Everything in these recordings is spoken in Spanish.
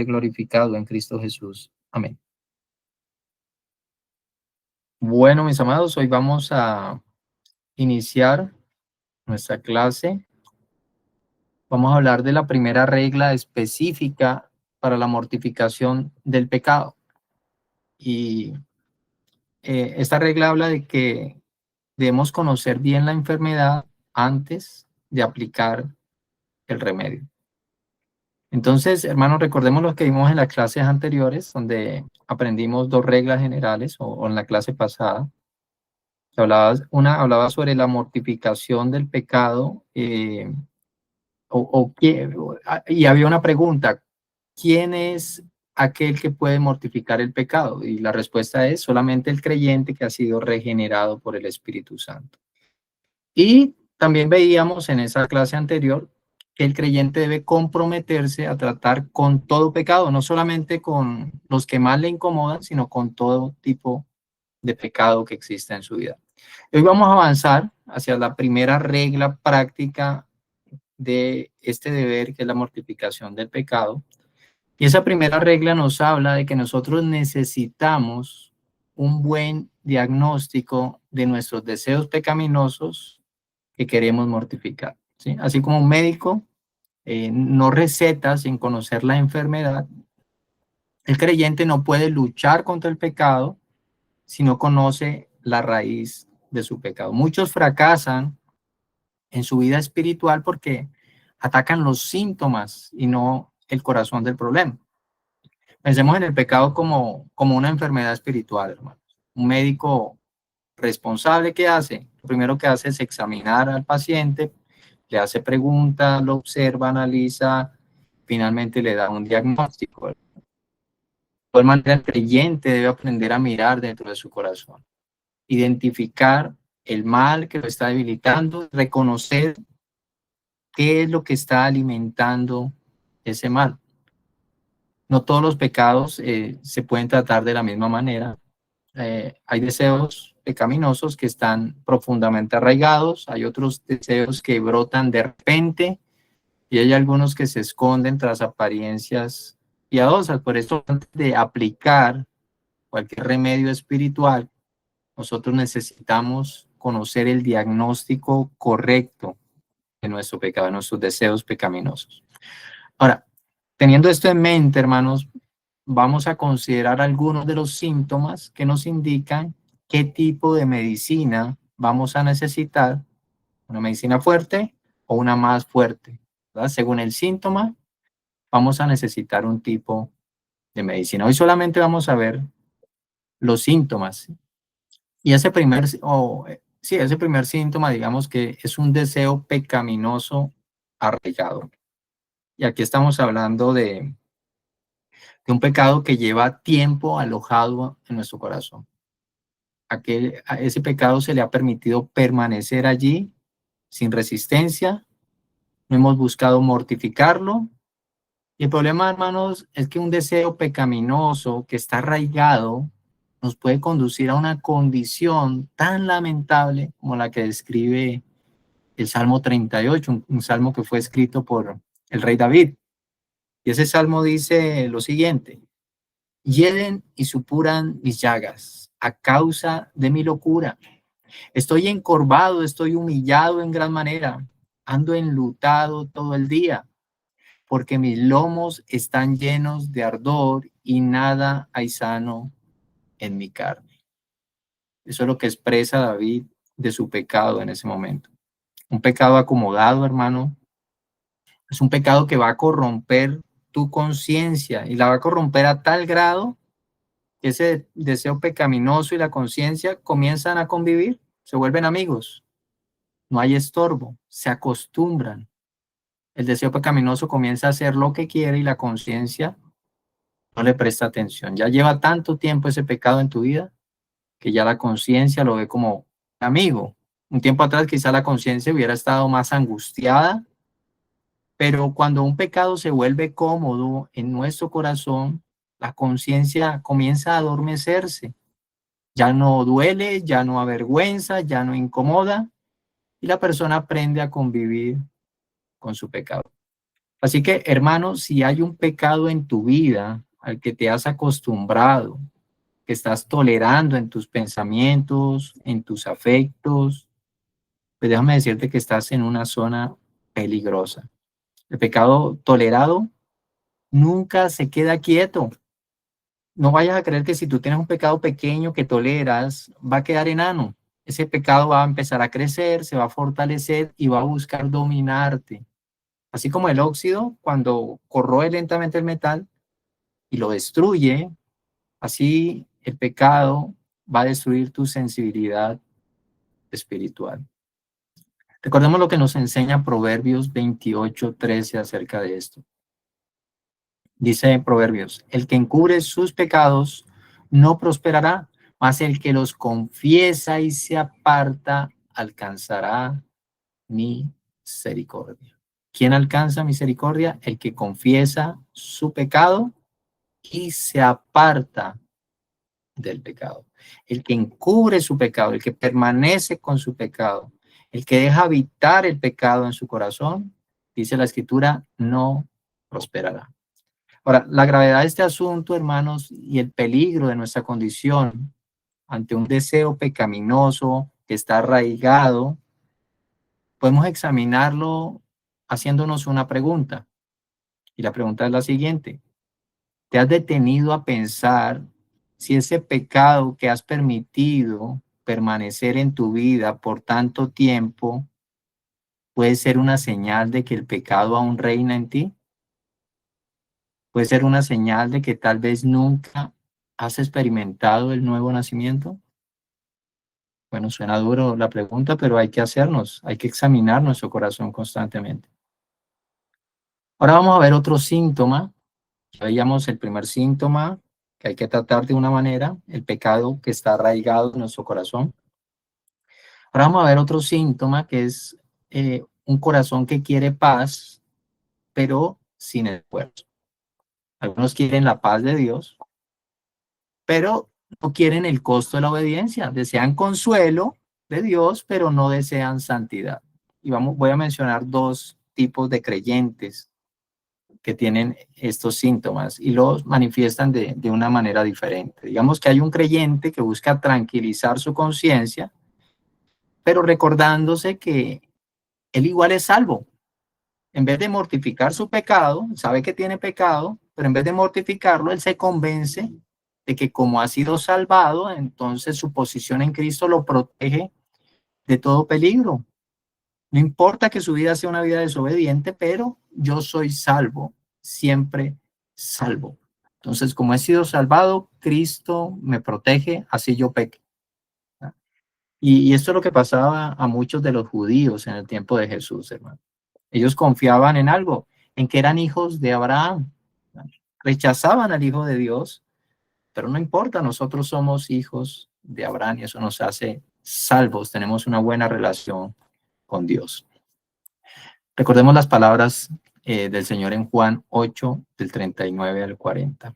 glorificado en Cristo Jesús. Amén. Bueno, mis amados, hoy vamos a iniciar nuestra clase. Vamos a hablar de la primera regla específica para la mortificación del pecado. Y esta regla habla de que debemos conocer bien la enfermedad antes de aplicar el remedio. Entonces, hermanos, recordemos lo que vimos en las clases anteriores, donde aprendimos dos reglas generales, o en la clase pasada. Una hablaba sobre la mortificación del pecado, y había una pregunta: ¿quién es aquel que puede mortificar el pecado? Y la respuesta es solamente el creyente que ha sido regenerado por el Espíritu Santo. Y también veíamos en esa clase anterior que el creyente debe comprometerse a tratar con todo pecado, no solamente con los que más le incomodan, sino con todo tipo de pecado que exista en su vida. Hoy vamos a avanzar hacia la primera regla práctica de este deber, que es la mortificación del pecado. Y esa primera regla nos habla de que nosotros necesitamos un buen diagnóstico de nuestros deseos pecaminosos que queremos mortificar, ¿sí? Así como un médico no receta sin conocer la enfermedad, el creyente no puede luchar contra el pecado si no conoce la raíz de su pecado. Muchos fracasan en su vida espiritual porque atacan los síntomas y no el corazón del problema. Pensemos en el pecado como una enfermedad espiritual, hermanos. Un médico responsable, ¿qué hace? Lo primero que hace es examinar al paciente, le hace preguntas, lo observa, analiza, finalmente le da un diagnóstico. De igual manera, el creyente debe aprender a mirar dentro de su corazón, identificar el mal que lo está debilitando, reconocer qué es lo que está alimentando ese mal. No todos los pecados se pueden tratar de la misma manera. Hay deseos pecaminosos que están profundamente arraigados, hay otros deseos que brotan de repente y hay algunos que se esconden tras apariencias piadosas. Por eso, antes de aplicar cualquier remedio espiritual, nosotros necesitamos conocer el diagnóstico correcto de nuestro pecado, de nuestros deseos pecaminosos. Ahora, teniendo esto en mente, hermanos, vamos a considerar algunos de los síntomas que nos indican qué tipo de medicina vamos a necesitar, una medicina fuerte o una más fuerte, ¿verdad? Según el síntoma, vamos a necesitar un tipo de medicina. Hoy solamente vamos a ver los síntomas. Y ese primer síntoma, digamos que es un deseo pecaminoso arraigado. Y aquí estamos hablando de un pecado que lleva tiempo alojado en nuestro corazón. A ese pecado se le ha permitido permanecer allí sin resistencia, no hemos buscado mortificarlo. Y el problema, hermanos, es que un deseo pecaminoso que está arraigado nos puede conducir a una condición tan lamentable como la que describe el Salmo 38, un salmo que fue escrito por el rey David. Y ese salmo dice lo siguiente: hieden y supuran mis llagas a causa de mi locura. Estoy encorvado, estoy humillado en gran manera, ando enlutado todo el día, porque mis lomos están llenos de ardor y nada hay sano en mi carne. Eso es lo que expresa David de su pecado en ese momento. Un pecado acomodado, hermano, es un pecado que va a corromper tu conciencia y la va a corromper a tal grado que ese deseo pecaminoso y la conciencia comienzan a convivir, se vuelven amigos. No hay estorbo, se acostumbran. El deseo pecaminoso comienza a hacer lo que quiere y la conciencia no le presta atención. Ya lleva tanto tiempo ese pecado en tu vida que ya la conciencia lo ve como amigo. Un tiempo atrás quizá la conciencia hubiera estado más angustiada, pero cuando un pecado se vuelve cómodo en nuestro corazón, la conciencia comienza a adormecerse. Ya no duele, ya no avergüenza, ya no incomoda, y la persona aprende a convivir con su pecado. Así que, hermano, si hay un pecado en tu vida al que te has acostumbrado, que estás tolerando en tus pensamientos, en tus afectos, pues déjame decirte que estás en una zona peligrosa. El pecado tolerado nunca se queda quieto. No vayas a creer que si tú tienes un pecado pequeño que toleras, va a quedar enano. Ese pecado va a empezar a crecer, se va a fortalecer y va a buscar dominarte. Así como el óxido, cuando corroe lentamente el metal y lo destruye, así el pecado va a destruir tu sensibilidad espiritual. Recordemos lo que nos enseña Proverbios 28:13 acerca de esto. Dice en Proverbios, el que encubre sus pecados no prosperará, mas el que los confiesa y se aparta alcanzará misericordia. ¿Quién alcanza misericordia? El que confiesa su pecado y se aparta del pecado. El que encubre su pecado, el que permanece con su pecado, el que deja habitar el pecado en su corazón, dice la Escritura, no prosperará. Ahora, la gravedad de este asunto, hermanos, y el peligro de nuestra condición ante un deseo pecaminoso que está arraigado, podemos examinarlo haciéndonos una pregunta. Y la pregunta es la siguiente. ¿Te has detenido a pensar si ese pecado que has permitido permanecer en tu vida por tanto tiempo puede ser una señal de que el pecado aún reina en ti? ¿Puede ser una señal de que tal vez nunca has experimentado el nuevo nacimiento? Bueno, suena duro la pregunta, pero hay que examinar nuestro corazón constantemente. Ahora vamos a ver otro síntoma. Ya veíamos el primer síntoma que hay que tratar de una manera, el pecado que está arraigado en nuestro corazón. Ahora vamos a ver otro síntoma que es un corazón que quiere paz, pero sin esfuerzo. Algunos quieren la paz de Dios, pero no quieren el costo de la obediencia. Desean consuelo de Dios, pero no desean santidad. Y voy a mencionar dos tipos de creyentes que tienen estos síntomas y los manifiestan de una manera diferente. Digamos que hay un creyente que busca tranquilizar su conciencia, pero recordándose que él igual es salvo. En vez de mortificar su pecado, sabe que tiene pecado, pero en vez de mortificarlo, él se convence de que como ha sido salvado, entonces su posición en Cristo lo protege de todo peligro. No importa que su vida sea una vida desobediente, pero yo soy salvo, siempre salvo. Entonces, como he sido salvado, Cristo me protege, así yo peque. Y esto es lo que pasaba a muchos de los judíos en el tiempo de Jesús, hermano. Ellos confiaban en algo, en que eran hijos de Abraham. Rechazaban al Hijo de Dios, pero no importa, nosotros somos hijos de Abraham y eso nos hace salvos, tenemos una buena relación con Dios. Recordemos las palabras del Señor en Juan 8, del 39 al 40. El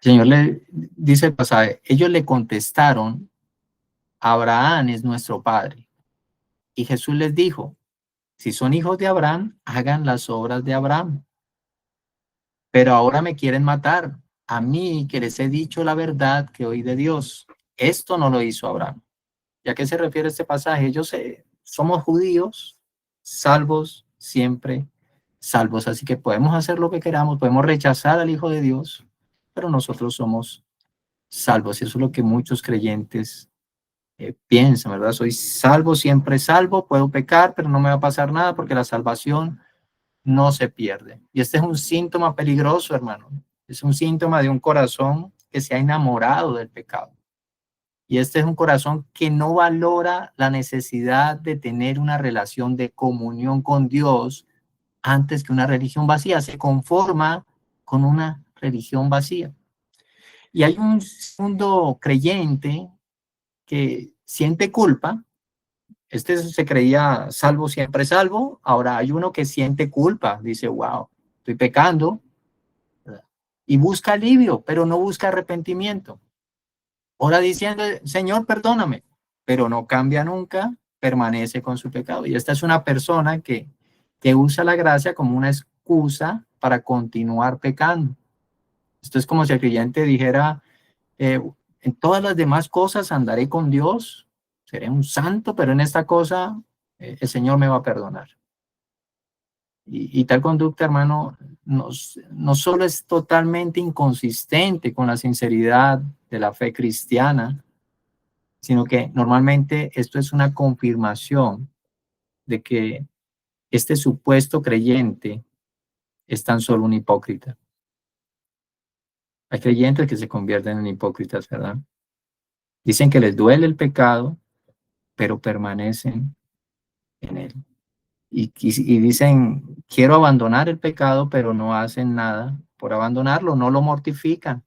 Señor le dice el pasaje, ellos le contestaron, Abraham es nuestro padre. Y Jesús les dijo, si son hijos de Abraham, hagan las obras de Abraham. Pero ahora me quieren matar, a mí que les he dicho la verdad que oí de Dios. Esto no lo hizo Abraham. ¿Y a qué se refiere este pasaje? Ellos somos judíos, salvos, siempre salvos. Así que podemos hacer lo que queramos, podemos rechazar al Hijo de Dios, pero nosotros somos salvos. Y eso es lo que muchos creyentes piensan, ¿verdad? Soy salvo, siempre salvo, puedo pecar, pero no me va a pasar nada porque la salvación no se pierde. Y este es un síntoma peligroso, hermano. Es un síntoma de un corazón que se ha enamorado del pecado. Y este es un corazón que no valora la necesidad de tener una relación de comunión con Dios antes que una religión vacía. Se conforma con una religión vacía. Y hay un segundo creyente que siente culpa. Este se creía salvo, siempre salvo. Ahora hay uno que siente culpa. Dice, wow, estoy pecando. Y busca alivio, pero no busca arrepentimiento. Ora diciendo, Señor, perdóname, pero no cambia nunca, permanece con su pecado. Y esta es una persona que usa la gracia como una excusa para continuar pecando. Esto es como si el creyente dijera, en todas las demás cosas andaré con Dios, seré un santo, pero en esta cosa el Señor me va a perdonar. Y tal conducta, hermano, no solo es totalmente inconsistente con la sinceridad de la fe cristiana, sino que normalmente esto es una confirmación de que este supuesto creyente es tan solo un hipócrita. Hay creyentes que se convierten en hipócritas, ¿verdad? Dicen que les duele el pecado, pero permanecen en él. Y dicen, quiero abandonar el pecado, pero no hacen nada por abandonarlo, no lo mortifican.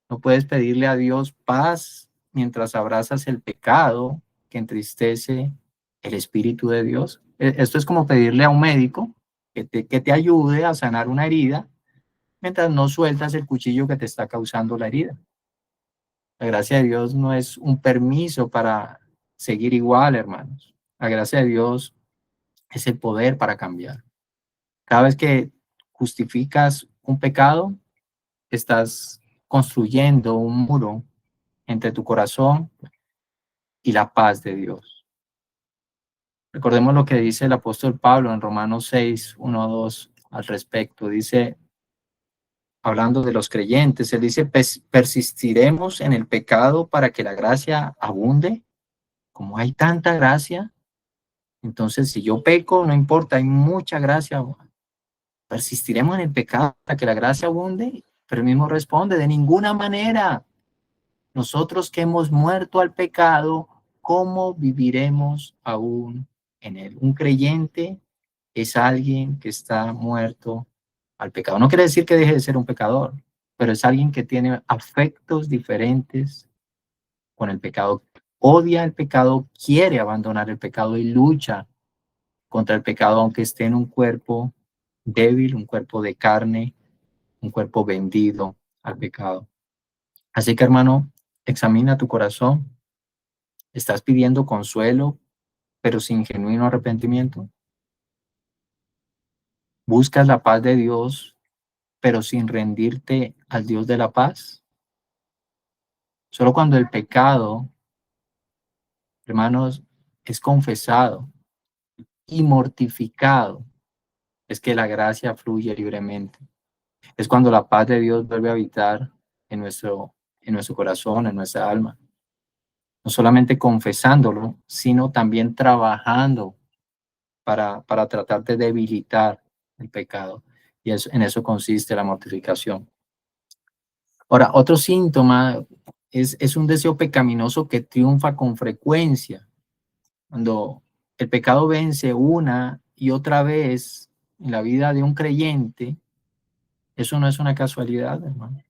No puedes pedirle a Dios paz mientras abrazas el pecado que entristece el Espíritu de Dios. Esto es como pedirle a un médico que te ayude a sanar una herida mientras no sueltas el cuchillo que te está causando la herida. La gracia de Dios no es un permiso para seguir igual, hermanos. La gracia de Dios es el poder para cambiar. Cada vez que justificas un pecado, estás construyendo un muro entre tu corazón y la paz de Dios. Recordemos lo que dice el apóstol Pablo en Romanos 6, 1, 2 al respecto. Dice, hablando de los creyentes, él dice, persistiremos en el pecado para que la gracia abunde. Como hay tanta gracia, entonces si yo peco, no importa, hay mucha gracia. Persistiremos en el pecado para que la gracia abunde, pero él mismo responde, de ninguna manera. Nosotros que hemos muerto al pecado, ¿cómo viviremos aún en él? Un creyente es alguien que está muerto al pecado. No quiere decir que deje de ser un pecador, pero es alguien que tiene afectos diferentes con el pecado. Odia el pecado, quiere abandonar el pecado y lucha contra el pecado, aunque esté en un cuerpo débil, un cuerpo de carne, un cuerpo vendido al pecado. Así que, hermano, examina tu corazón. ¿Estás pidiendo consuelo, pero sin genuino arrepentimiento? ¿Buscas la paz de Dios, pero sin rendirte al Dios de la paz? Solo cuando el pecado, hermanos, es confesado y mortificado, es que la gracia fluye libremente. Es cuando la paz de Dios vuelve a habitar en nuestro corazón, en nuestra alma. No solamente confesándolo, sino también trabajando para tratar de debilitar el pecado. Y en eso consiste la mortificación. Ahora, otro síntoma es un deseo pecaminoso que triunfa con frecuencia. Cuando el pecado vence una y otra vez en la vida de un creyente, eso no es una casualidad, hermano.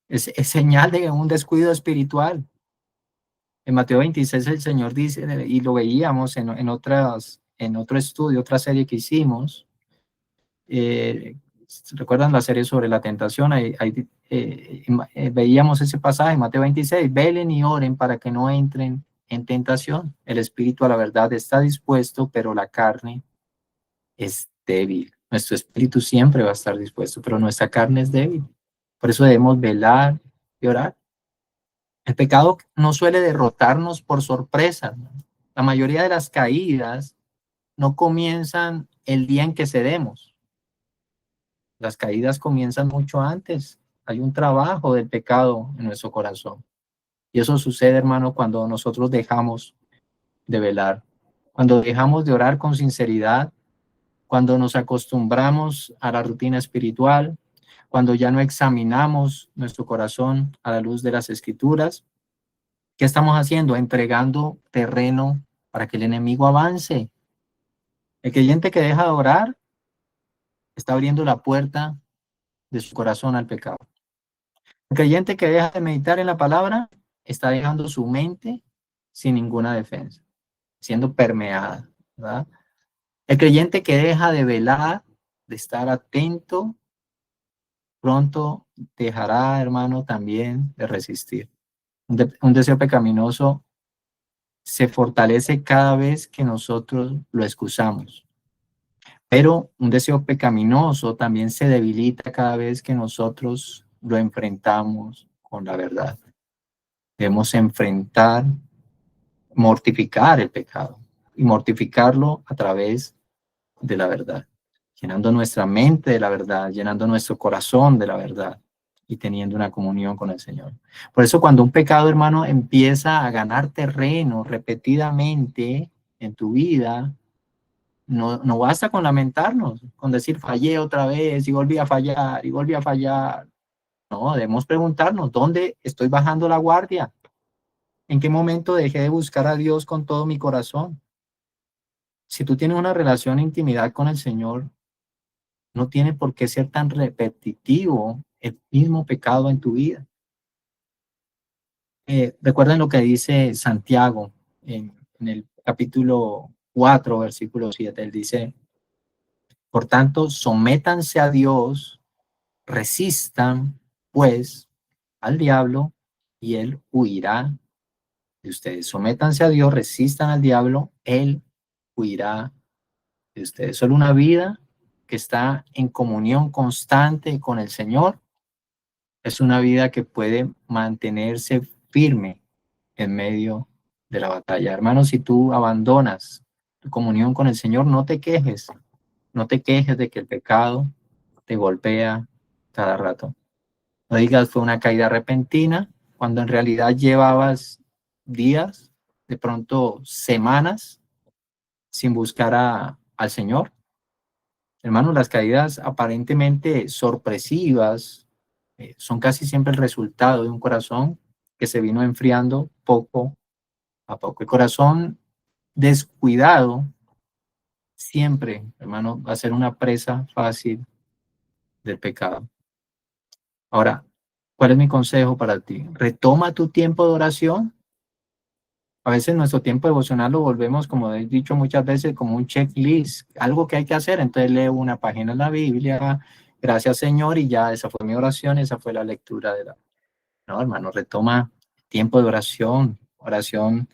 Es señal de un descuido espiritual. En Mateo 26 el Señor dice, y lo veíamos en otro estudio, otra serie que hicimos, ¿recuerdan la serie sobre la tentación? Veíamos ese pasaje, Mateo 26, velen y oren para que no entren en tentación. El espíritu a la verdad está dispuesto, pero la carne es débil. Nuestro espíritu siempre va a estar dispuesto, pero nuestra carne es débil. Por eso debemos velar y orar. El pecado no suele derrotarnos por sorpresa, ¿no? La mayoría de las caídas no comienzan el día en que cedemos. Las caídas comienzan mucho antes. Hay un trabajo del pecado en nuestro corazón. Y eso sucede, hermano, cuando nosotros dejamos de velar, cuando dejamos de orar con sinceridad, cuando nos acostumbramos a la rutina espiritual, cuando ya no examinamos nuestro corazón a la luz de las escrituras. ¿Qué estamos haciendo? Entregando terreno para que el enemigo avance. El creyente que deja de orar está abriendo la puerta de su corazón al pecado. El creyente que deja de meditar en la palabra está dejando su mente sin ninguna defensa, siendo permeada, ¿verdad? El creyente que deja de velar, de estar atento, pronto dejará, hermano, también de resistir. Un deseo pecaminoso se fortalece cada vez que nosotros lo excusamos. Pero un deseo pecaminoso también se debilita cada vez que nosotros lo enfrentamos con la verdad. Debemos enfrentar, mortificar el pecado y mortificarlo a través de la verdad, llenando nuestra mente de la verdad, llenando nuestro corazón de la verdad y teniendo una comunión con el Señor. Por eso cuando un pecado, hermano, empieza a ganar terreno repetidamente en tu vida, no basta con lamentarnos, con decir fallé otra vez y volví a fallar y volví a fallar. No, debemos preguntarnos, ¿dónde estoy bajando la guardia? ¿En qué momento dejé de buscar a Dios con todo mi corazón? Si tú tienes una relación de intimidad con el Señor, no tiene por qué ser tan repetitivo el mismo pecado en tu vida. Recuerden lo que dice Santiago en el capítulo 4, versículo 7. Él dice, por tanto, sométanse a Dios, resistan, pues, al diablo y él huirá de ustedes. Sométanse a Dios, resistan al diablo, él huirá de ustedes. Solo una vida que está en comunión constante con el Señor es una vida que puede mantenerse firme en medio de la batalla. Hermano, si tú abandonas tu comunión con el Señor, no te quejes. No te quejes de que el pecado te golpea cada rato. No digas fue una caída repentina, cuando en realidad llevabas días, de pronto semanas, sin buscar al Señor. Hermano, las caídas aparentemente sorpresivas son casi siempre el resultado de un corazón que se vino enfriando poco a poco. El corazón descuidado siempre, hermano, va a ser una presa fácil del pecado. Ahora, ¿cuál es mi consejo para ti? Retoma tu tiempo de oración. A veces nuestro tiempo devocional lo volvemos, como he dicho muchas veces, como un checklist, algo que hay que hacer. Entonces leo una página en la Biblia, gracias Señor, y ya esa fue mi oración, esa fue la lectura de la... No, hermano, retoma tiempo de oración, oración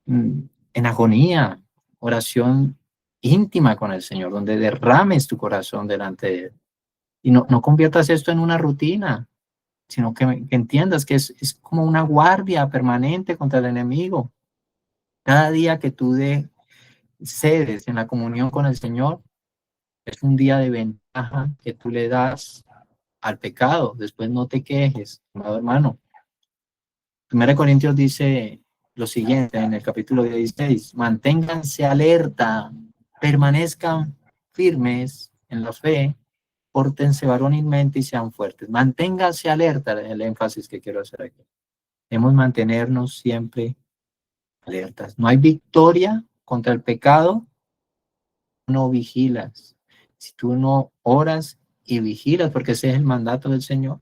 en agonía, oración íntima con el Señor, donde derrames tu corazón delante de Él. Y no conviertas esto en una rutina, sino que entiendas que es como una guardia permanente contra el enemigo. Cada día que tú cedes en la comunión con el Señor, es un día de ventaja que tú le das al pecado. Después no te quejes, amado hermano. 1 Corintios dice lo siguiente en el capítulo 16, manténganse alerta, permanezcan firmes en la fe, pórtense varonilmente y sean fuertes. Manténganse alerta, el énfasis que quiero hacer aquí. Debemos mantenernos siempre alertas. No hay victoria contra el pecado, no vigilas. Si tú no oras y vigilas, porque ese es el mandato del Señor,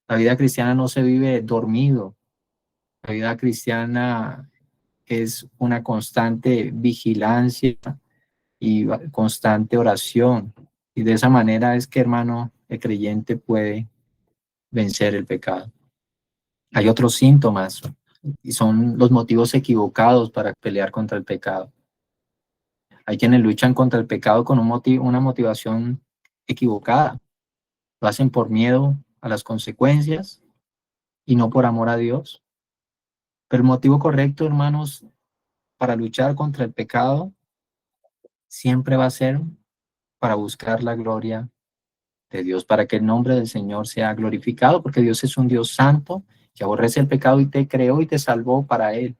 la vida cristiana no se vive dormido. La vida cristiana es una constante vigilancia y constante oración. Y de esa manera es que, hermano, el creyente puede vencer el pecado. Hay otros síntomas y son los motivos equivocados para pelear contra el pecado. Hay quienes luchan contra el pecado con una motivación equivocada. Lo hacen por miedo a las consecuencias y no por amor a Dios. Pero el motivo correcto, hermanos, para luchar contra el pecado siempre va a ser para buscar la gloria de Dios, para que el nombre del Señor sea glorificado, porque Dios es un Dios santo que aborrece el pecado y te creó y te salvó para Él.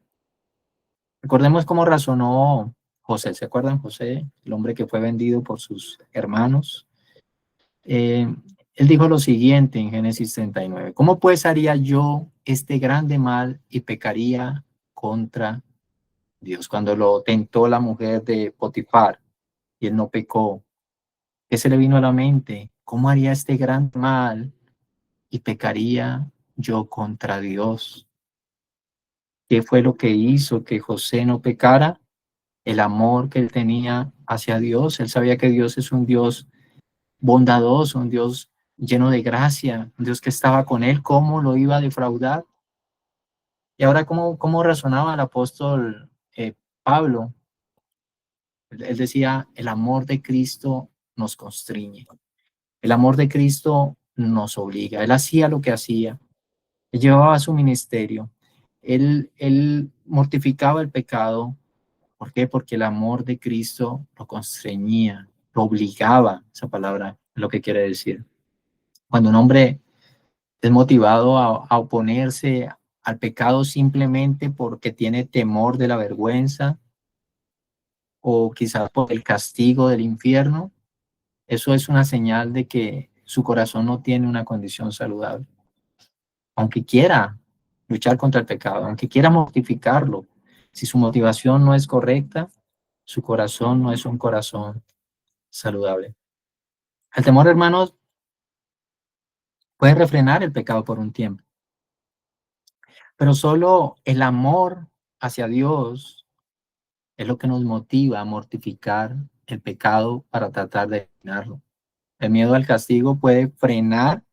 Recordemos cómo razonó José. ¿Se acuerdan? José, el hombre que fue vendido por sus hermanos. Él dijo lo siguiente en Génesis 39. ¿Cómo pues haría yo este grande mal y pecaría contra Dios? Cuando lo tentó la mujer de Potifar y él no pecó, ¿qué se le vino a la mente? ¿Cómo haría este gran mal y pecaría yo contra Dios? ¿Qué fue lo que hizo que José no pecara? El amor que él tenía hacia Dios. Él sabía que Dios es un Dios bondadoso, un Dios lleno de gracia, un Dios que estaba con él. ¿Cómo lo iba a defraudar? Y ahora, ¿cómo razonaba el apóstol Pablo? Él decía, el amor de Cristo nos constriñe. El amor de Cristo nos obliga. Él hacía lo que hacía. Él llevaba su ministerio. Él mortificaba el pecado. ¿Por qué? Porque el amor de Cristo lo constreñía, lo obligaba. Esa palabra es lo que quiere decir. Cuando un hombre es motivado a oponerse al pecado simplemente porque tiene temor de la vergüenza o quizás por el castigo del infierno, eso es una señal de que su corazón no tiene una condición saludable. Aunque quiera luchar contra el pecado, aunque quiera mortificarlo, si su motivación no es correcta, su corazón no es un corazón saludable. El temor, hermanos, puede refrenar el pecado por un tiempo, pero solo el amor hacia Dios es lo que nos motiva a mortificar el pecado para tratar de eliminarlo. El miedo al castigo puede frenar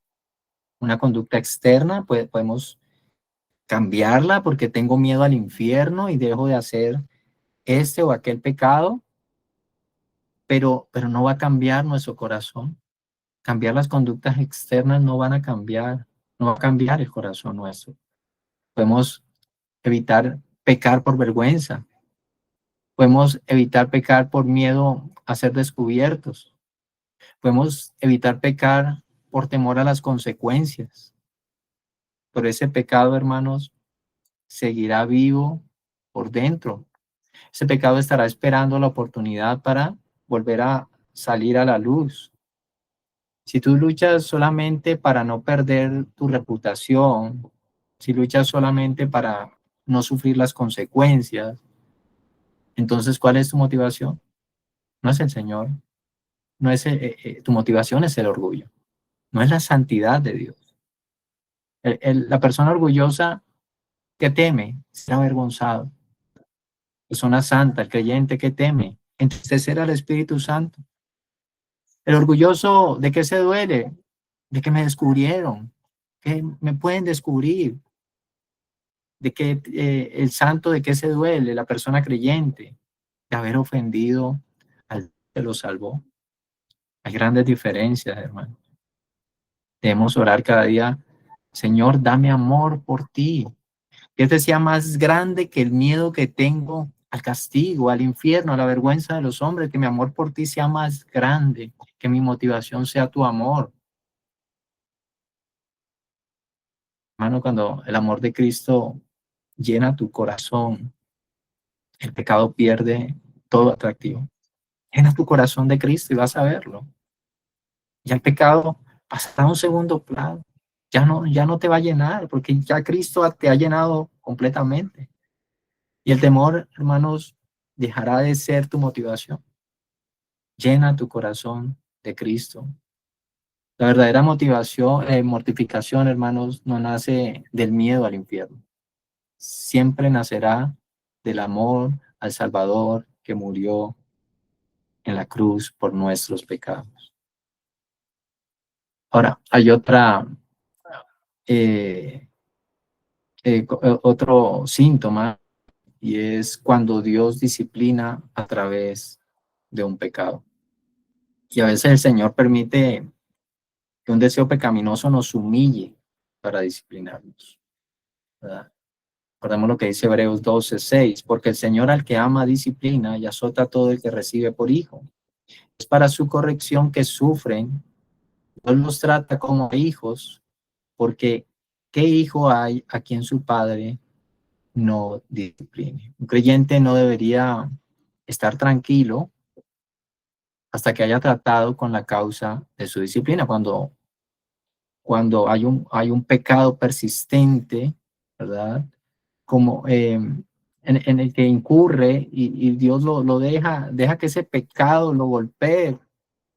una conducta externa, podemos cambiarla porque tengo miedo al infierno y dejo de hacer este o aquel pecado, pero no va a cambiar nuestro corazón. Cambiar las conductas externas no van a cambiar, no va a cambiar el corazón nuestro. Podemos evitar pecar por vergüenza, podemos evitar pecar por miedo a ser descubiertos, podemos evitar pecar por temor a las consecuencias. Pero ese pecado, hermanos, seguirá vivo por dentro. Ese pecado estará esperando la oportunidad para volver a salir a la luz. Si tú luchas solamente para no perder tu reputación, si luchas solamente para no sufrir las consecuencias, entonces, ¿cuál es tu motivación? No es el Señor, no es tu motivación es el orgullo, no es la santidad de Dios. La persona orgullosa que teme será avergonzado. Persona santa, el creyente que teme, entristecer al Espíritu Santo. El orgulloso, ¿de qué se duele? De que me descubrieron, que me pueden descubrir. De que el santo, ¿de qué se duele? La persona creyente, de haber ofendido al que lo salvó. Hay grandes diferencias, hermano. Debemos orar cada día, Señor, dame amor por ti. Que este sea más grande que el miedo que tengo al castigo, al infierno, a la vergüenza de los hombres, que mi amor por ti sea más grande, que mi motivación sea tu amor. Hermano, cuando el amor de Cristo llena tu corazón, el pecado pierde todo atractivo. Llena tu corazón de Cristo y vas a verlo. Ya el pecado pasará a un segundo plano. Ya no te va a llenar porque ya Cristo te ha llenado completamente. Y el temor, hermanos, dejará de ser tu motivación. Llena tu corazón de Cristo. La verdadera motivación, mortificación, hermanos, no nace del miedo al infierno. Siempre nacerá del amor al Salvador que murió en la cruz por nuestros pecados. Ahora, hay eh, otro síntoma y es cuando Dios disciplina a través de un pecado. Y a veces el Señor permite que un deseo pecaminoso nos humille para disciplinarnos, ¿verdad? Recordemos lo que dice Hebreos 12:6, porque el Señor al que ama disciplina y azota a todo el que recibe por hijo. Es para su corrección que sufren. Dios los trata como hijos, porque ¿qué hijo hay a quien su padre no discipline? Un creyente no debería estar tranquilo hasta que haya tratado con la causa de su disciplina. Cuando hay un pecado persistente, ¿verdad? Como en el que incurre y Dios lo deja que ese pecado lo golpee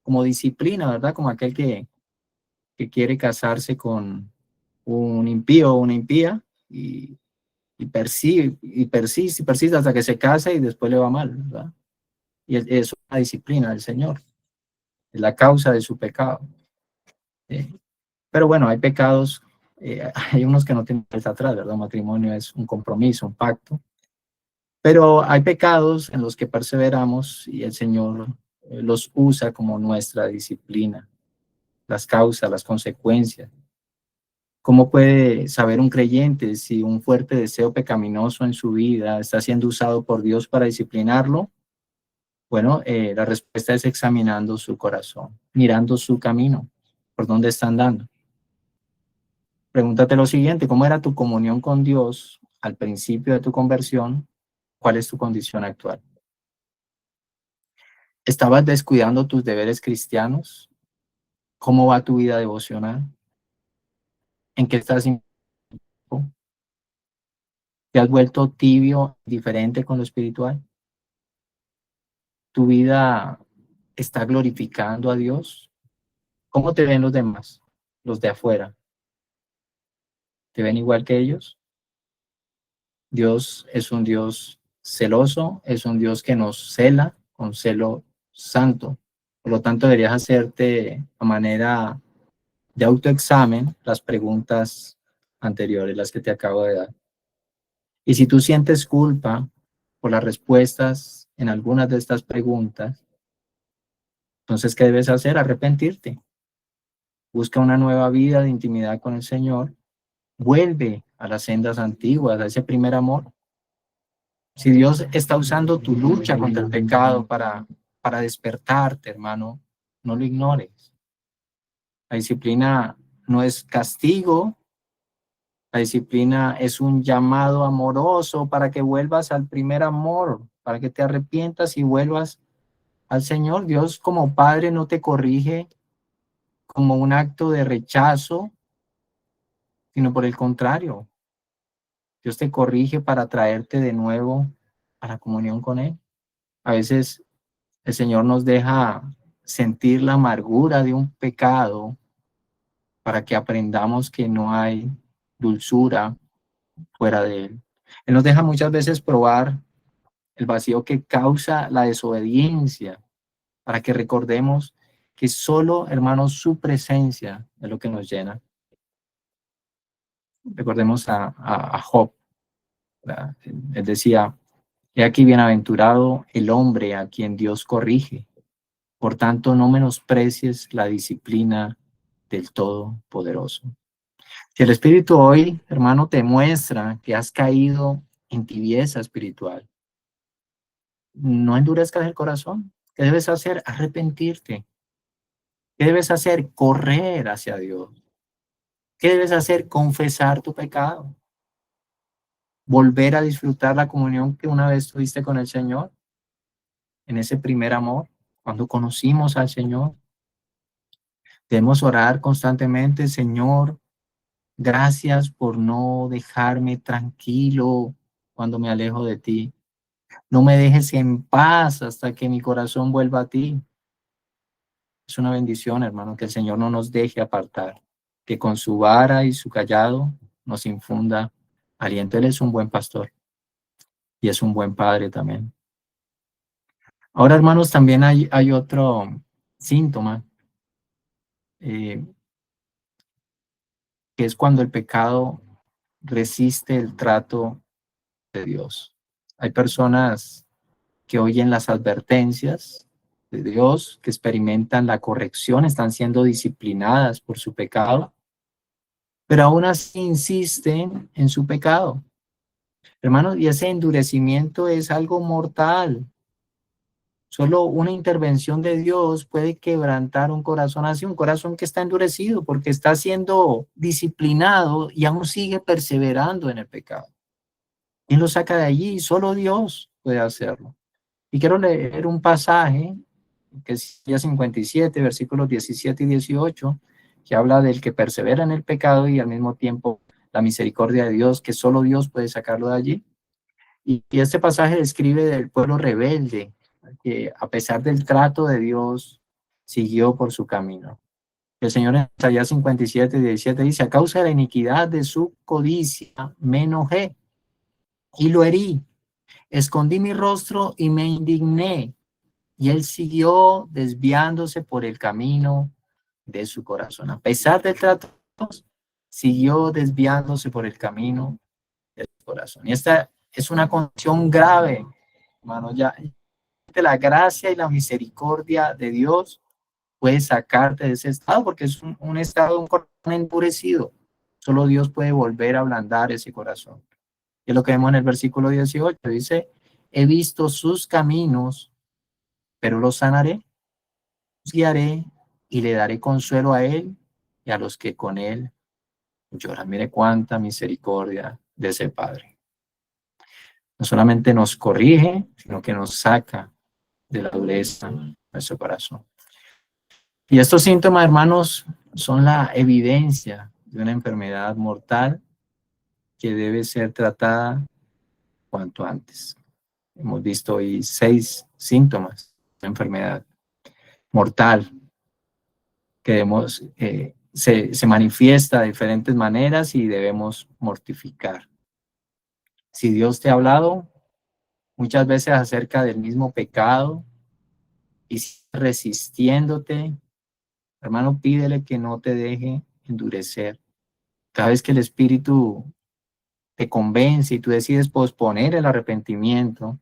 como disciplina, ¿verdad? Como aquel que quiere casarse con un impío o una impía y persiste hasta que se casa y después le va mal, ¿verdad? Y eso es una disciplina del Señor, es la causa de su pecado. Pero bueno, hay pecados, hay unos que no tienen vuelta atrás, ¿verdad? Un matrimonio es un compromiso, un pacto. Pero hay pecados en los que perseveramos y el Señor los usa como nuestra disciplina, las causas, las consecuencias. ¿Cómo puede saber un creyente si un fuerte deseo pecaminoso en su vida está siendo usado por Dios para disciplinarlo? Bueno, la respuesta es examinando su corazón, mirando su camino, por dónde está andando. Pregúntate lo siguiente: ¿cómo era tu comunión con Dios al principio de tu conversión? ¿Cuál es tu condición actual? ¿Estabas descuidando tus deberes cristianos? ¿Cómo va tu vida devocional? ¿En qué estás inmerso? ¿Te has vuelto tibio, diferente con lo espiritual? ¿Tu vida está glorificando a Dios? ¿Cómo te ven los demás, los de afuera? ¿Te ven igual que ellos? Dios es un Dios celoso, es un Dios que nos cela con celo santo. Por lo tanto, deberías hacerte a manera de autoexamen las preguntas anteriores, las que te acabo de dar. Y si tú sientes culpa por las respuestas en algunas de estas preguntas, entonces, ¿qué debes hacer? Arrepentirte. Busca una nueva vida de intimidad con el Señor. Vuelve a las sendas antiguas, a ese primer amor. Si Dios está usando tu lucha contra el pecado para despertarte, hermano, no lo ignores. La disciplina no es castigo, la disciplina es un llamado amoroso para que vuelvas al primer amor, para que te arrepientas y vuelvas al Señor. Dios como Padre no te corrige como un acto de rechazo, sino por el contrario. Dios te corrige para traerte de nuevo a la comunión con Él. A veces el Señor nos deja sentir la amargura de un pecado para que aprendamos que no hay dulzura fuera de Él. Él nos deja muchas veces probar el vacío que causa la desobediencia, para que recordemos que solo, hermanos, su presencia es lo que nos llena. Recordemos a Job, ¿verdad? Él decía: he aquí bienaventurado el hombre a quien Dios corrige. Por tanto, no menosprecies la disciplina del Todopoderoso. Si el Espíritu hoy, hermano, te muestra que has caído en tibieza espiritual, no endurezcas el corazón. ¿Qué debes hacer? Arrepentirte. ¿Qué debes hacer? Correr hacia Dios. ¿Qué debes hacer? Confesar tu pecado. Volver a disfrutar la comunión que una vez tuviste con el Señor, en ese primer amor, cuando conocimos al Señor. Debemos orar constantemente: Señor, gracias por no dejarme tranquilo cuando me alejo de ti. No me dejes en paz hasta que mi corazón vuelva a ti. Es una bendición, hermano, que el Señor no nos deje apartar, que con su vara y su callado nos infunda aliento. Él es un buen pastor y es un buen padre también. Ahora, hermanos, también hay otro síntoma, eh, que es cuando el pecado resiste el trato de Dios. Hay personas que oyen las advertencias de Dios, que experimentan la corrección, están siendo disciplinadas por su pecado, pero aún así insisten en su pecado. Hermanos, y ese endurecimiento es algo mortal. Solo una intervención de Dios puede quebrantar un corazón así, un corazón que está endurecido porque está siendo disciplinado y aún sigue perseverando en el pecado. ¿Quién lo saca de allí? Solo Dios puede hacerlo. Y quiero leer un pasaje que es Isaías 57, versículos 17 y 18, que habla del que persevera en el pecado y al mismo tiempo la misericordia de Dios, que solo Dios puede sacarlo de allí. Y este pasaje describe del pueblo rebelde, que a pesar del trato de Dios, siguió por su camino. El Señor en Isaías 57, 17 dice: a causa de la iniquidad de su codicia, me enojé y lo herí. Escondí mi rostro y me indigné. Y él siguió desviándose por el camino de su corazón. A pesar del trato, siguió desviándose por el camino de su corazón. Y esta es una condición grave, hermano. Ya la gracia y la misericordia de Dios puede sacarte de ese estado, porque es un estado de un corazón endurecido. Solo Dios puede volver a ablandar ese corazón. Y es lo que vemos en el versículo 18, dice, he visto sus caminos, pero los sanaré, los guiaré y le daré consuelo a él y a los que con él lloran. Mire cuánta misericordia de ese Padre. No solamente nos corrige, sino que nos saca de la dureza de nuestro corazón. Y estos síntomas, hermanos, son la evidencia de una enfermedad mortal que debe ser tratada cuanto antes. Hemos visto hoy 6 síntomas de enfermedad mortal que debemos, se manifiesta de diferentes maneras y debemos mortificar. Si Dios te ha hablado muchas veces acerca del mismo pecado y resistiéndote, hermano, pídele que no te deje endurecer. Cada vez que el Espíritu te convence y tú decides posponer el arrepentimiento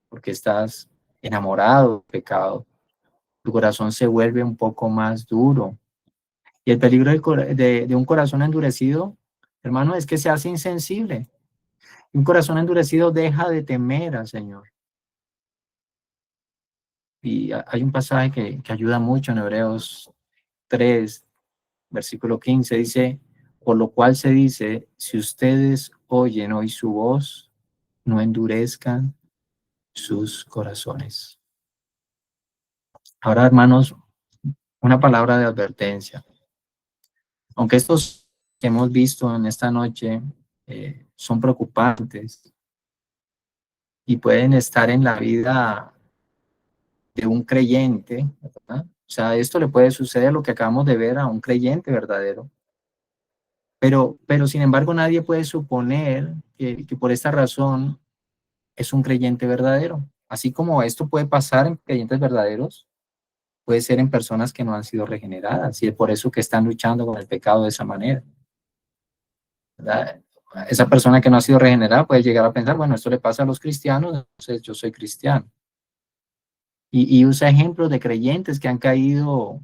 porque estás enamorado del pecado, tu corazón se vuelve un poco más duro. Y el peligro de un corazón endurecido, hermano, es que se hace insensible. Un corazón endurecido deja de temer al Señor. Y hay un pasaje que ayuda mucho en Hebreos 3, versículo 15, dice, por lo cual se dice, si ustedes oyen hoy su voz, no endurezcan sus corazones. Ahora, hermanos, una palabra de advertencia. Aunque estos que hemos visto en esta noche son preocupantes y pueden estar en la vida de un creyente, ¿verdad? O sea, esto le puede suceder lo que acabamos de ver a un creyente verdadero. Pero sin embargo, nadie puede suponer que por esta razón es un creyente verdadero. Así como esto puede pasar en creyentes verdaderos, puede ser en personas que no han sido regeneradas y es por eso que están luchando con el pecado de esa manera, ¿verdad? Esa persona que no ha sido regenerada puede llegar a pensar, bueno, esto le pasa a los cristianos, entonces yo soy cristiano. Y usa ejemplos de creyentes que han caído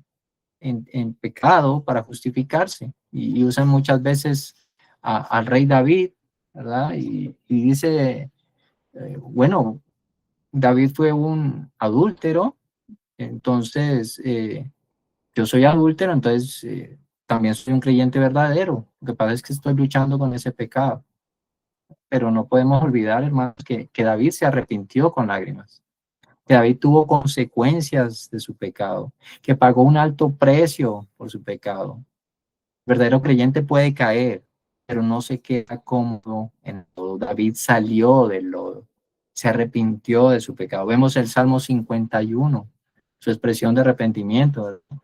en pecado para justificarse y usan muchas veces al rey David, ¿verdad? Y dice, bueno, David fue un adúltero, entonces yo soy adúltero, entonces también soy un creyente verdadero. Lo que pasa es que estoy luchando con ese pecado. Pero no podemos olvidar, hermanos, que David se arrepintió con lágrimas, que David tuvo consecuencias de su pecado, que pagó un alto precio por su pecado. El verdadero creyente puede caer, pero no se queda cómodo en el lodo. David salió del lodo, se arrepintió de su pecado. Vemos el Salmo 51, su expresión de arrepentimiento. Un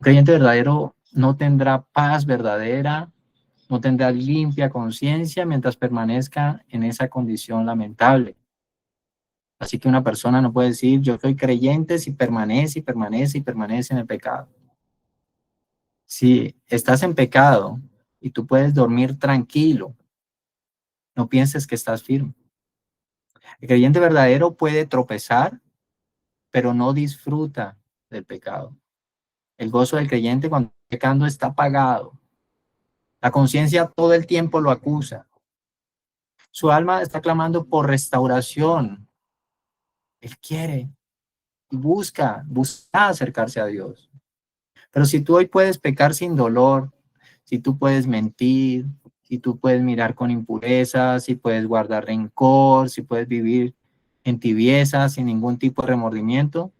creyente verdadero no tendrá paz verdadera, no tendrá limpia conciencia mientras permanezca en esa condición lamentable. Así que una persona no puede decir, yo soy creyente si permanece y permanece y permanece en el pecado. Si estás en pecado y tú puedes dormir tranquilo, no pienses que estás firme. El creyente verdadero puede tropezar, pero no disfruta del pecado. El gozo del creyente cuando está pecando está apagado. La conciencia todo el tiempo lo acusa. Su alma está clamando por restauración. Él quiere y busca acercarse a Dios. Pero si tú hoy puedes pecar sin dolor, si tú puedes mentir, si tú puedes mirar con impureza, si puedes guardar rencor, si puedes vivir en tibieza sin ningún tipo de remordimiento,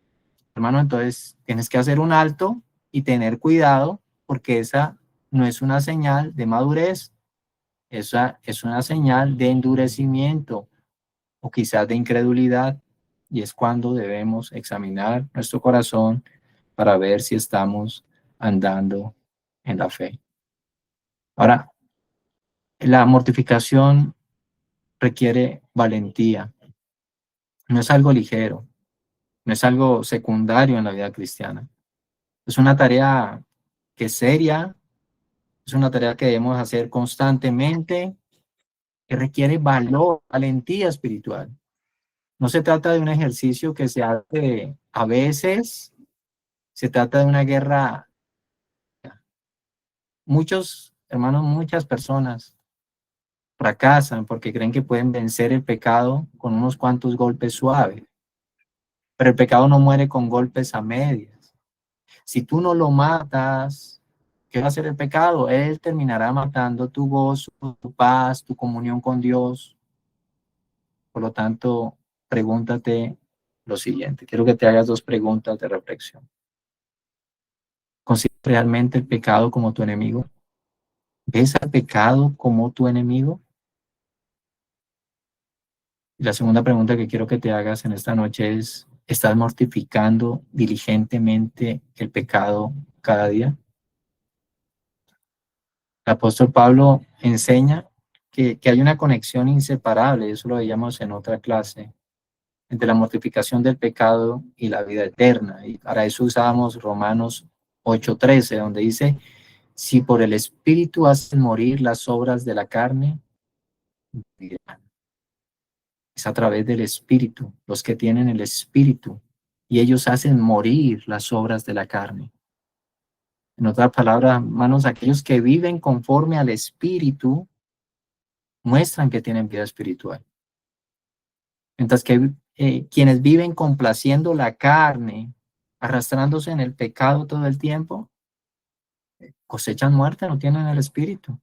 hermano, entonces tienes que hacer un alto y tener cuidado porque esa no es una señal de madurez, esa es una señal de endurecimiento o quizás de incredulidad y es cuando debemos examinar nuestro corazón para ver si estamos andando en la fe. Ahora, la mortificación requiere valentía. No es algo ligero, no es algo secundario en la vida cristiana. Es una tarea que es seria, es una tarea que debemos hacer constantemente que requiere valor, valentía espiritual. No se trata de un ejercicio que se hace a veces, se trata de una guerra. Muchos hermanos, muchas personas fracasan porque creen que pueden vencer el pecado con unos cuantos golpes suaves, pero el pecado no muere con golpes a medias. Si tú no lo matas, ¿qué va a hacer el pecado? Él terminará matando tu gozo, tu paz, tu comunión con Dios. Por lo tanto, pregúntate lo siguiente. Quiero que te hagas dos preguntas de reflexión. ¿Consideras realmente el pecado como tu enemigo? ¿Ves al pecado como tu enemigo? Y la segunda pregunta que quiero que te hagas en esta noche es, ¿estás mortificando diligentemente el pecado cada día? El apóstol Pablo enseña que hay una conexión inseparable, eso lo veíamos en otra clase, entre la mortificación del pecado y la vida eterna. Y para eso usábamos Romanos 8:13, donde dice, si por el Espíritu hacen morir las obras de la carne, vivirán. Es a través del Espíritu, los que tienen el Espíritu, y ellos hacen morir las obras de la carne. En otras palabras, hermanos, aquellos que viven conforme al Espíritu muestran que tienen vida espiritual. Mientras que quienes viven complaciendo la carne, arrastrándose en el pecado todo el tiempo, cosechan muerte, no tienen el Espíritu.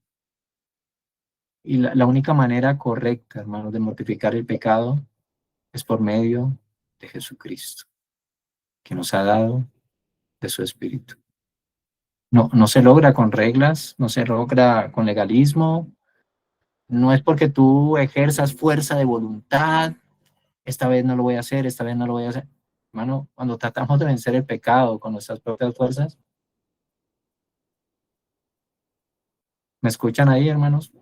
Y la única manera correcta, hermanos, de mortificar el pecado es por medio de Jesucristo, que nos ha dado de su Espíritu. No, no se logra con reglas, no se logra con legalismo, no es porque tú ejerzas fuerza de voluntad, esta vez no lo voy a hacer, esta vez no lo voy a hacer. Hermano, cuando tratamos de vencer el pecado con nuestras propias fuerzas, ¿me escuchan ahí, hermanos?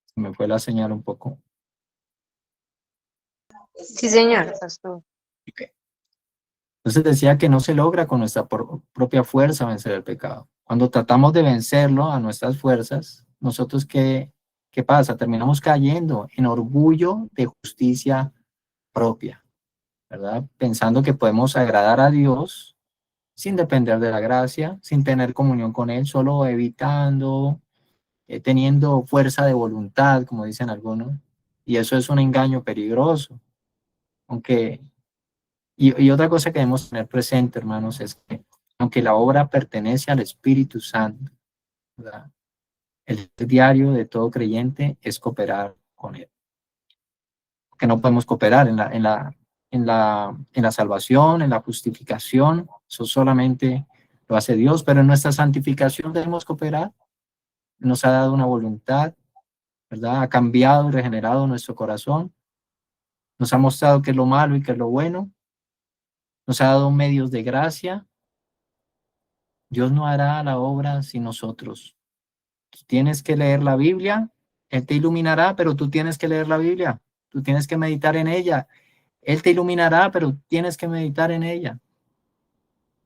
Se me fue la señal un poco. Sí, señor, pastor. Okay. Entonces decía que no se logra con nuestra propia fuerza vencer el pecado. Cuando tratamos de vencerlo a nuestras fuerzas, nosotros ¿qué pasa? Terminamos cayendo en orgullo de justicia propia, ¿verdad? Pensando que podemos agradar a Dios sin depender de la gracia, sin tener comunión con Él, solo evitando, teniendo fuerza de voluntad, como dicen algunos. Y eso es un engaño peligroso. Aunque, y otra cosa que debemos tener presente, hermanos, es que aunque la obra pertenece al Espíritu Santo, ¿verdad? El diario de todo creyente es cooperar con Él. Que no podemos cooperar en la salvación, en la justificación, eso solamente lo hace Dios, pero en nuestra santificación debemos cooperar. Nos ha dado una voluntad, ¿verdad? Ha cambiado y regenerado nuestro corazón, nos ha mostrado qué es lo malo y qué es lo bueno, nos ha dado medios de gracia. Dios no hará la obra sin nosotros. Tú tienes que leer la Biblia, Él te iluminará, pero tú tienes que leer la Biblia, tú tienes que meditar en ella. Él te iluminará, pero tienes que meditar en ella.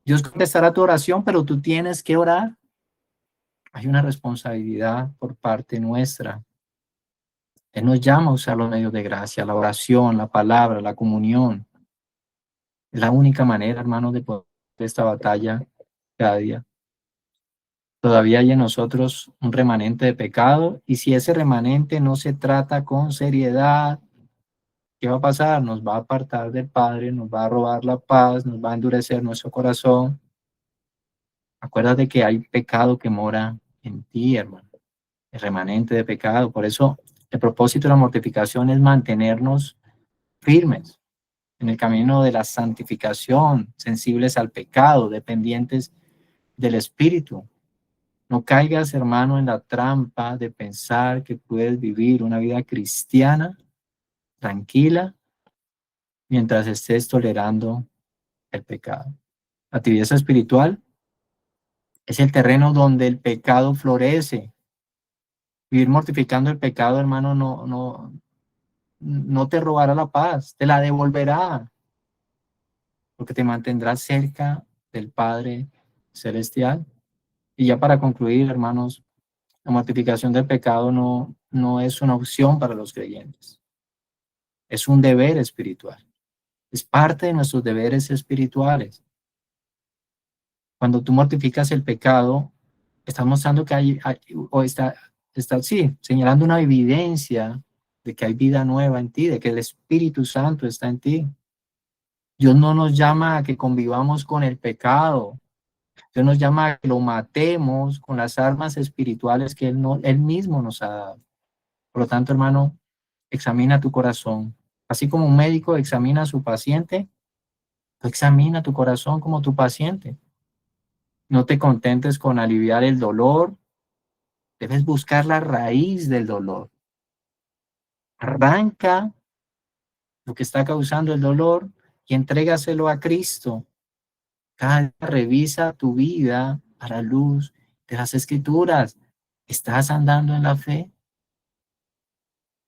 Dios contestará tu oración, pero tú tienes que orar. Hay una responsabilidad por parte nuestra. Él nos llama a usar los medios de gracia, la oración, la palabra, la comunión. Es la única manera, hermanos, de poder esta batalla cada día. Todavía hay en nosotros un remanente de pecado, y si ese remanente no se trata con seriedad, ¿qué va a pasar? Nos va a apartar del Padre, nos va a robar la paz, nos va a endurecer nuestro corazón. Acuérdate que hay pecado que mora en ti, hermano, el remanente de pecado. Por eso el propósito de la mortificación es mantenernos firmes en el camino de la santificación, sensibles al pecado, dependientes del Espíritu. No caigas, hermano, en la trampa de pensar que puedes vivir una vida cristiana tranquila mientras estés tolerando el pecado. La tibieza espiritual es el terreno donde el pecado florece. Vivir mortificando el pecado, hermano, no te robará la paz, te la devolverá, porque te mantendrá cerca del Padre Celestial. Y ya para concluir, hermanos, La mortificación del pecado no es una opción para los creyentes. Es un deber espiritual. Es parte de nuestros deberes espirituales. Cuando tú mortificas el pecado, estás mostrando que sí, señalando una evidencia de que hay vida nueva en ti, de que el Espíritu Santo está en ti. Dios no nos llama a que convivamos con el pecado. Dios nos llama a que lo matemos con las armas espirituales que Él mismo nos ha dado. Por lo tanto, hermano, examina tu corazón. Así como un médico examina a su paciente, tú examina tu corazón como tu paciente. No te contentes con aliviar el dolor, debes buscar la raíz del dolor. Arranca lo que está causando el dolor y entrégaselo a Cristo. Cada día revisa tu vida a la luz de las Escrituras. ¿Estás andando en la fe?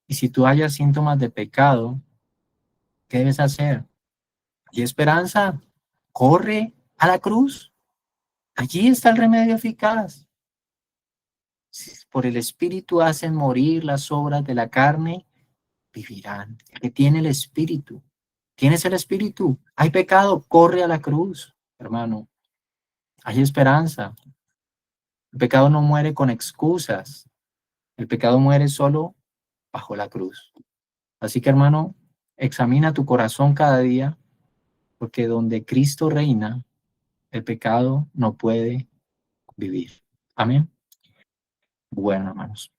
Y si tú hayas síntomas de pecado, ¿qué debes hacer? ¿Hay esperanza? Corre a la cruz. Allí está el remedio eficaz. Si por el Espíritu hacen morir las obras de la carne, vivirán. El que tiene el Espíritu. ¿Tienes el Espíritu? ¿Hay pecado? Corre a la cruz, hermano. Hay esperanza. El pecado no muere con excusas. El pecado muere solo bajo la cruz. Así que, hermano, examina tu corazón cada día, porque donde Cristo reina, el pecado no puede vivir. Amén. Bueno, hermanos.